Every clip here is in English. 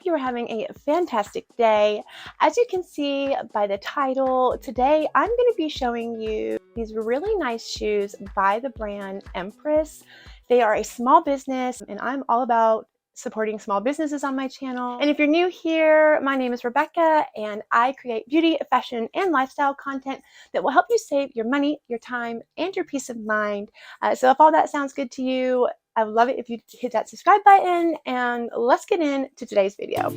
you are having a fantastic day. As you can see by the title, today I'm going to be showing you these really nice shoes by the brand Empress. They are a small business, and I'm all about supporting small businesses on my channel. And if you're new here, my name is Rebecca, and I create beauty, fashion, and lifestyle content that will help you save your money, your time, and your peace of mind. So if all that sounds good to you, I would love it if you hit that subscribe button, and let's get into today's video.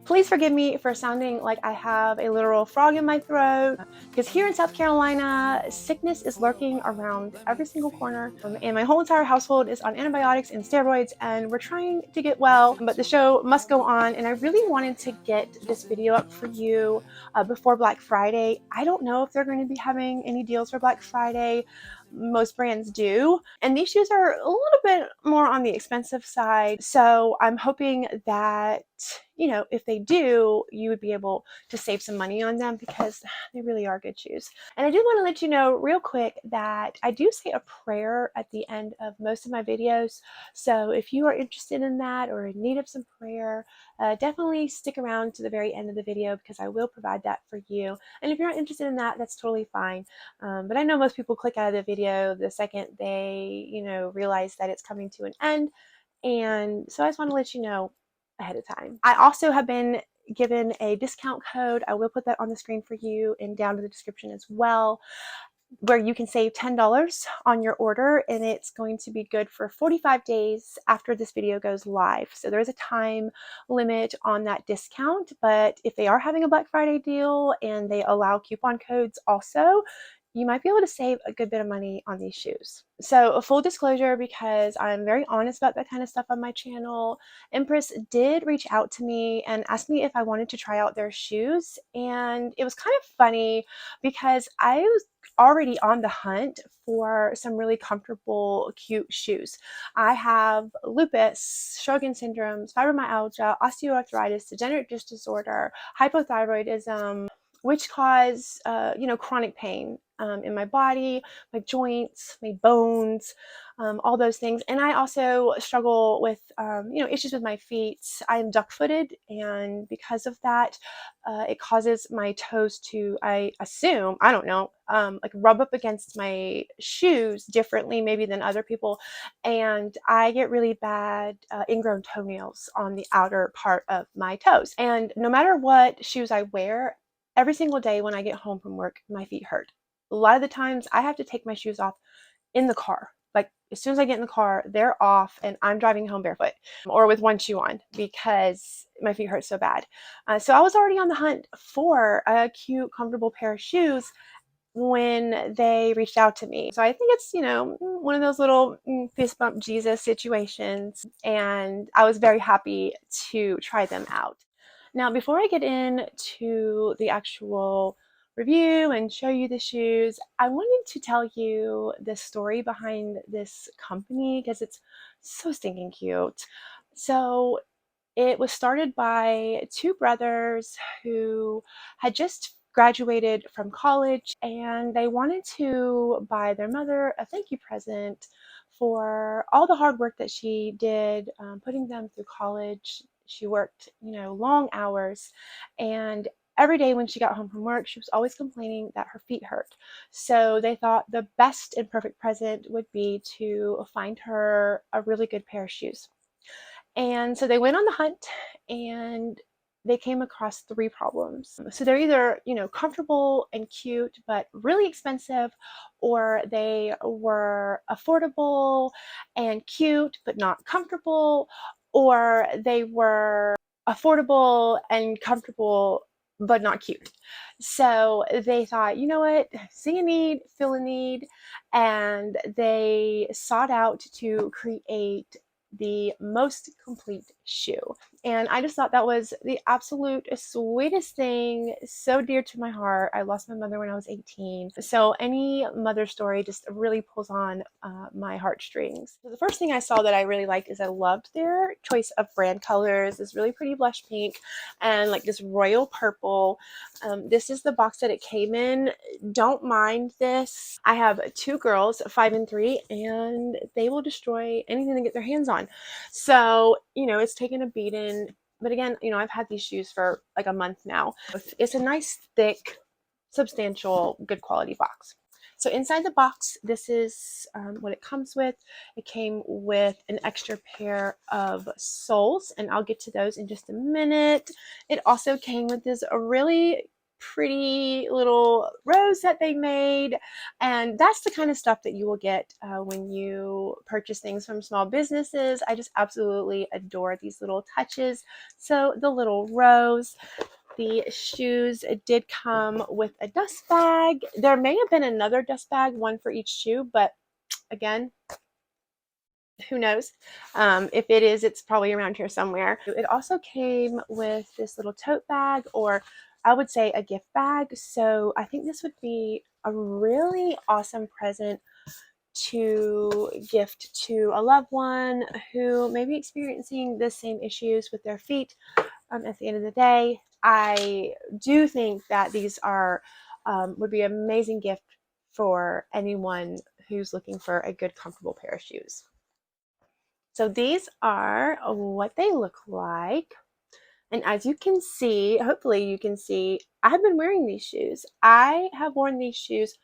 Please forgive me for sounding like I have a literal frog in my throat, because here in South Carolina, sickness is lurking around every single corner, and my whole entire household is on antibiotics and steroids, and we're trying to get well, but the show must go on, and I really wanted to get this video up for you before Black Friday. I don't know if they're going to be having any deals for Black Friday. Most brands do, and these shoes are a little bit more on the expensive side, so I'm hoping that, you know, if they do, you would be able to save some money on them, because they really are good shoes. And I do want to let you know real quick that I do say a prayer at the end of most of my videos, so if you are interested in that or in need of some prayer, definitely stick around to the very end of the video, because I will provide that for you. And if you're not interested in that, that's totally fine. But I know most people click out of the video the second they, realize that it's coming to an end. And so I just want to let you know ahead of time. I also have been given a discount code. I will put that on the screen for you and down in the description as well, where you can save $10 on your order, and it's going to be good for 45 days after this video goes live. So there is a time limit on that discount, but if they are having a Black Friday deal and they allow coupon codes also, you might be able to save a good bit of money on these shoes. So a full disclosure, because I'm very honest about that kind of stuff on my channel, Empress did reach out to me and ask me if I wanted to try out their shoes. And it was kind of funny because I was already on the hunt for some really comfortable, cute shoes. I have lupus, Sjogren's syndrome, fibromyalgia, osteoarthritis, degenerative disc disorder, hypothyroidism, which cause, chronic pain in my body, my joints, my bones, all those things. And I also struggle with, issues with my feet. I am duck-footed, and because of that, it causes my toes to, I assume, I don't know, rub up against my shoes differently maybe than other people. And I get really bad ingrown toenails on the outer part of my toes. And no matter what shoes I wear, every single day when I get home from work, my feet hurt. A lot of the times I have to take my shoes off in the car. Like, as soon as I get in the car, they're off and I'm driving home barefoot or with one shoe on, because my feet hurt so bad. So I was already on the hunt for a cute, comfortable pair of shoes when they reached out to me. So I think it's, one of those little fist bump Jesus situations, and I was very happy to try them out. Now, before I get into the actual review and show you the shoes, I wanted to tell you the story behind this company, because it's so stinking cute. So it was started by two brothers who had just graduated from college, and they wanted to buy their mother a thank you present for all the hard work that she did, putting them through college. She worked, long hours, and every day when she got home from work, she was always complaining that her feet hurt. So they thought the best and perfect present would be to find her a really good pair of shoes. And so they went on the hunt, and they came across three problems. So they're either, comfortable and cute, but really expensive, or they were affordable and cute, but not comfortable, or they were affordable and comfortable, but not cute. So they thought, you know what, see a need, fill a need, and they sought out to create the most complete shoe. And I just thought that was the absolute sweetest thing, so dear to my heart. I lost my mother when I was 18, so any mother story just really pulls on my heartstrings. So the first thing I saw that I really liked is I loved their choice of brand colors. This really pretty blush pink and like this royal purple. This is the box that it came in. Don't mind this. I have two girls, 5 and 3, and they will destroy anything they get their hands on. on. So, it's taken a beating. But again, I've had these shoes for like a month now. It's a nice, thick, substantial, good quality box. So inside the box, this is what it comes with. It came with an extra pair of soles, and I'll get to those in just a minute. It also came with this really pretty little rose that they made, and that's the kind of stuff that you will get when you purchase things from small businesses. I just absolutely adore these little touches. So the little rose, the shoes did come with a dust bag. There may have been another dust bag, one for each shoe, but again, who knows? If it is, it's probably around here somewhere. It also came with this little tote bag, or I would say a gift bag. So I think this would be a really awesome present to gift to a loved one who may be experiencing the same issues with their feet. At the end of the day, I do think that these are would be an amazing gift for anyone who's looking for a good, comfortable pair of shoes. So these are what they look like. And as you can see, hopefully you can see, I've been wearing these shoes. I have worn these shoes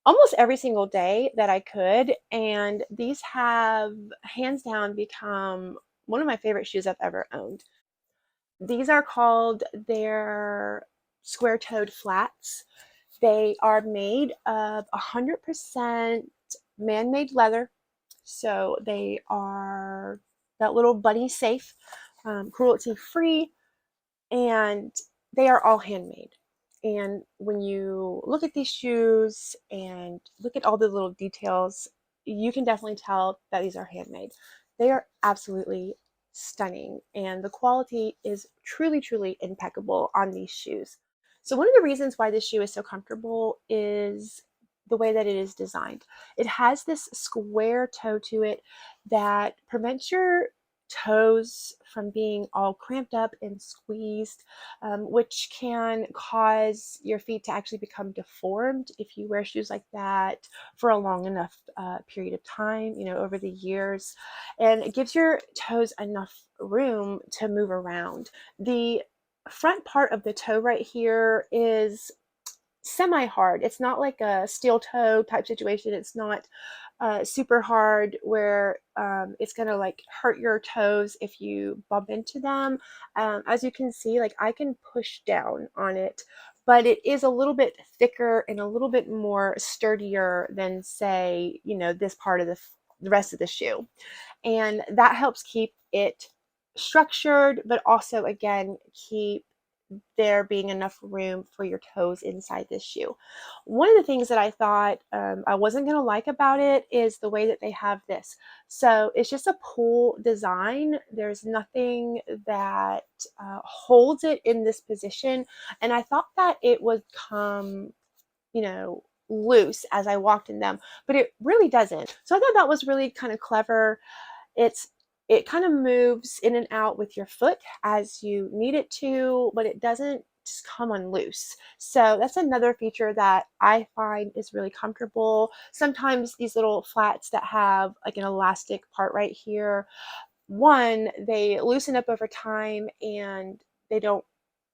almost every single day that I could. And these have hands down become one of my favorite shoes I've ever owned. These are called their square-toed flats. They are made of 100% man-made leather. So they are that little bunny safe, cruelty free, and they are all handmade. And when you look at these shoes and look at all the little details, you can definitely tell that these are handmade. They are absolutely stunning, and the quality is truly, truly impeccable on these shoes. So one of the reasons why this shoe is so comfortable is the way that it is designed. It has this square toe to it that prevents your toes from being all cramped up and squeezed, which can cause your feet to actually become deformed if you wear shoes like that for a long enough period of time, over the years. And it gives your toes enough room to move around. The front part of the toe right here is semi-hard. It's not like a steel toe type situation. It's not super hard where it's gonna like hurt your toes if you bump into them. As you can see, like I can push down on it, but it is a little bit thicker and a little bit more sturdier than, say, this part of the rest of the shoe. And that helps keep it structured, but also again keep there being enough room for your toes inside this shoe. One of the things that I thought I wasn't going to like about it is the way that they have this. So it's just a pull design. There's nothing that holds it in this position. And I thought that it would come, loose as I walked in them, but it really doesn't. So I thought that was really kind of clever. It kind of moves in and out with your foot as you need it to, but it doesn't just come on loose. So that's another feature that I find is really comfortable. Sometimes these little flats that have like an elastic part right here, one, they loosen up over time and they don't,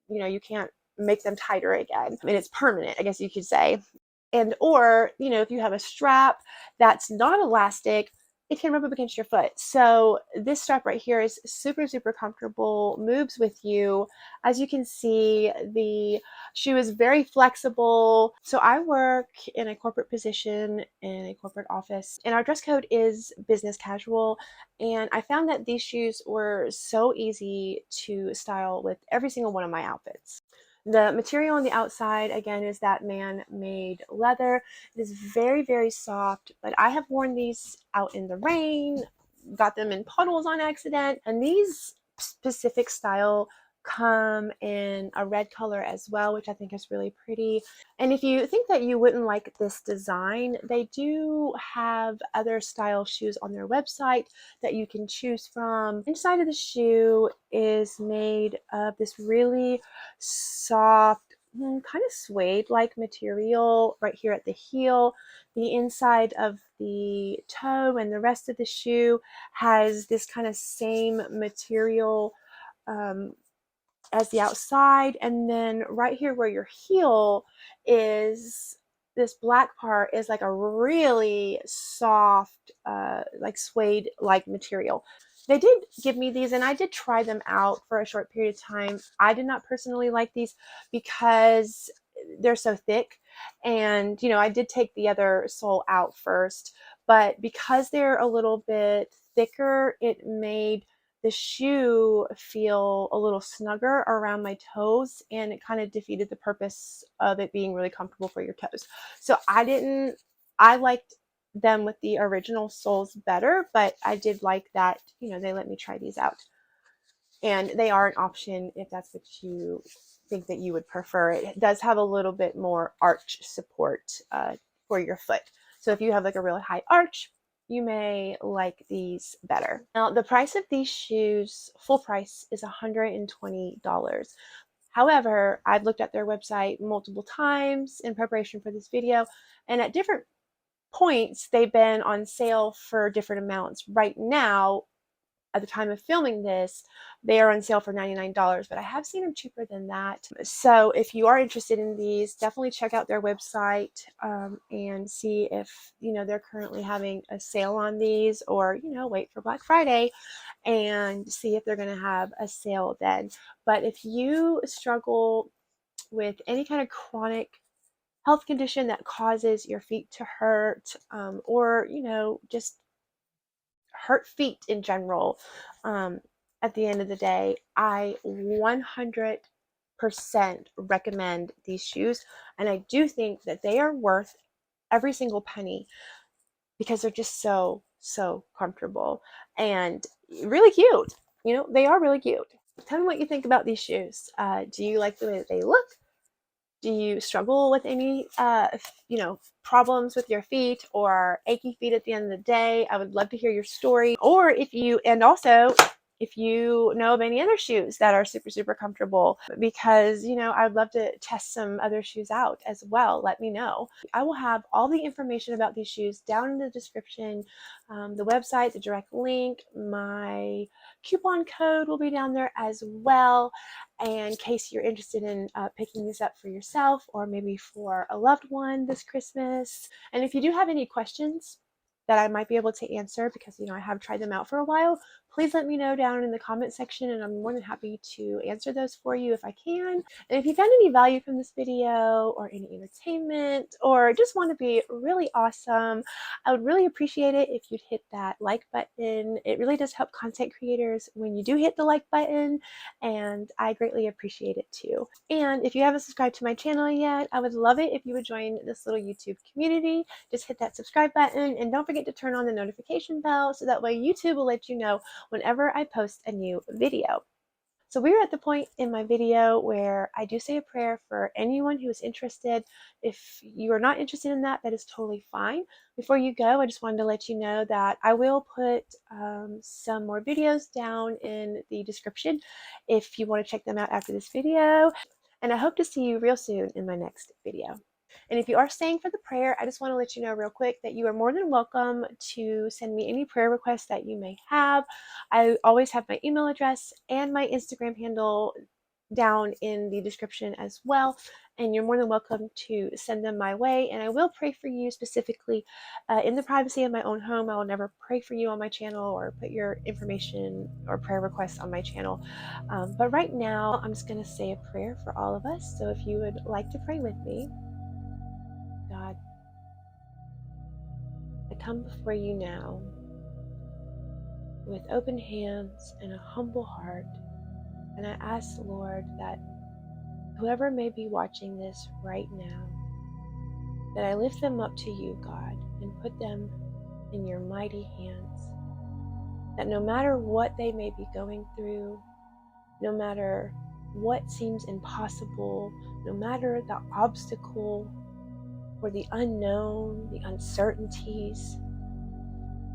you can't make them tighter again. I mean, it's permanent, I guess you could say. And or, if you have a strap that's not elastic, it can rub up against your foot. So this strap right here is super, super comfortable, moves with you. As you can see, the shoe is very flexible. So I work in a corporate position in a corporate office, and our dress code is business casual. And I found that these shoes were so easy to style with every single one of my outfits. The material on the outside, again, is that man-made leather. It is very, very soft, but I have worn these out in the rain, got them in puddles on accident, and these specific style come in a red color as well, which I think is really pretty. And if you think that you wouldn't like this design, they do have other style shoes on their website that you can choose from. Inside of the shoe is made of this really soft kind of suede-like material right here at the heel. The inside of the toe and the rest of the shoe has this kind of same material as the outside. And then right here where your heel is, this black part is like a really soft, like suede like material. They did give me these and I did try them out for a short period of time. I did not personally like these because they're so thick, and I did take the other sole out first, but because they're a little bit thicker, it made the shoe feel a little snugger around my toes, and it kind of defeated the purpose of it being really comfortable for your toes. So I liked them with the original soles better, but I did like that, they let me try these out. And they are an option if that's what you think that you would prefer. It does have a little bit more arch support for your foot. So if you have like a really high arch, you may like these better. Now, the price of these shoes, full price, is $120. However, I've looked at their website multiple times in preparation for this video, and at different points, they've been on sale for different amounts. Right now, at the time of filming this, they are on sale for $99, but I have seen them cheaper than that. So if you are interested in these, definitely check out their website and see if they're currently having a sale on these, or wait for Black Friday and see if they're going to have a sale then. But if you struggle with any kind of chronic health condition that causes your feet to hurt, or just hurt feet in general, at the end of the day, I 100% recommend these shoes, and I do think that they are worth every single penny because they're just so comfortable and really cute. They are really cute. Tell me what you think about these shoes. Do you like the way that they look? Do you struggle with any problems with your feet or achy feet at the end of the day? I would love to hear your story. Or if you know of any other shoes that are super comfortable, because I'd love to test some other shoes out as well. Let me know. I will have all the information about these shoes down in the description. The website, the direct link, my coupon code will be down there as well, in case you're interested in picking these up for yourself or maybe for a loved one this Christmas. And if you do have any questions that I might be able to answer, because I have tried them out for a while, please let me know down in the comment section, and I'm more than happy to answer those for you if I can. And if you found any value from this video, or any entertainment, or just want to be really awesome, I would really appreciate it if you'd hit that like button. It really does help content creators when you do hit the like button, and I greatly appreciate it too. And if you haven't subscribed to my channel yet, I would love it if you would join this little YouTube community. Just hit that subscribe button, and don't forget to turn on the notification bell so that way YouTube will let you know whenever I post a new video. So we're at the point in my video where I do say a prayer for anyone who is interested. If you are not interested in that, that is totally fine. Before you go, I just wanted to let you know that I will put some more videos down in the description if you want to check them out after this video. And I hope to see you real soon in my next video. And if you are staying for the prayer, I just want to let you know real quick that you are more than welcome to send me any prayer requests that you may have. I always have my email address and my Instagram handle down in the description as well, and you're more than welcome to send them my way, and I will pray for you specifically in the privacy of my own home. I will never pray for you on my channel or put your information or prayer requests on my channel, but right now I'm just going to say a prayer for all of us. So if you would like to pray with me. God, I come before you now with open hands and a humble heart, and I ask, Lord, that whoever may be watching this right now, that I lift them up to you, God, and put them in your mighty hands, that no matter what they may be going through, no matter what seems impossible, no matter the obstacle or the unknown, the uncertainties,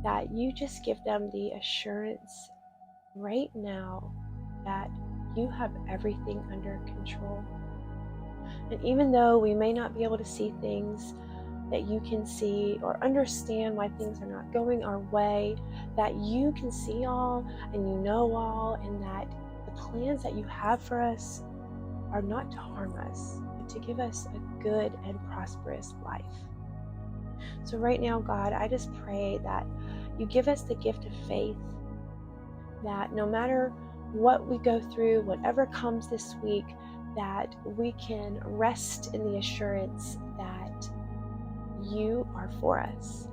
that you just give them the assurance right now that you have everything under control. And even though we may not be able to see things that you can see or understand why things are not going our way, that you can see all and you know all, and that the plans that you have for us are not to harm us, but to give us a good and prosperous life. So right now, God, I just pray that you give us the gift of faith, that no matter what we go through, whatever comes this week, that we can rest in the assurance that you are for us.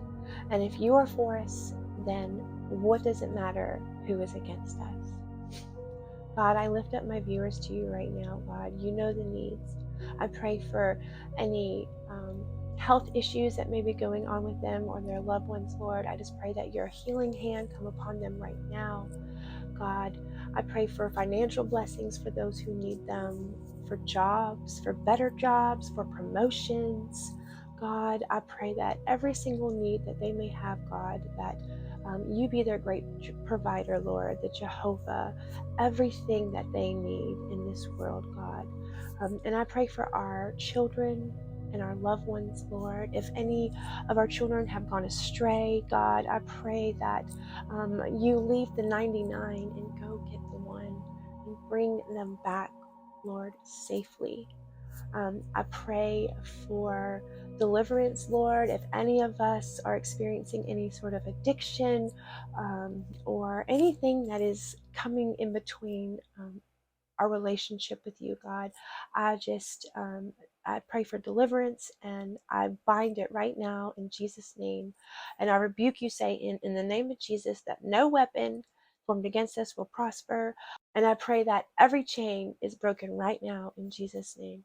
And if you are for us, then what does it matter who is against us? God, I lift up my viewers to you right now, God. You know the needs. I pray for any health issues that may be going on with them or their loved ones, Lord. I just pray that your healing hand come upon them right now. God, I pray for financial blessings for those who need them, for jobs, for better jobs, for promotions. God, I pray that every single need that they may have, God, that you be their great provider, Lord, the Jehovah, everything that they need in this world, God. And I pray for our children and our loved ones, Lord. If any of our children have gone astray, God, I pray that you leave the 99 and go get the one and bring them back, Lord, safely. I pray for deliverance, Lord. If any of us are experiencing any sort of addiction or anything that is coming in between our relationship with you, God, I pray for deliverance, and I bind it right now in Jesus' name. And I rebuke you, Satan, in the name of Jesus, that no weapon formed against us will prosper. And I pray that every chain is broken right now in Jesus' name.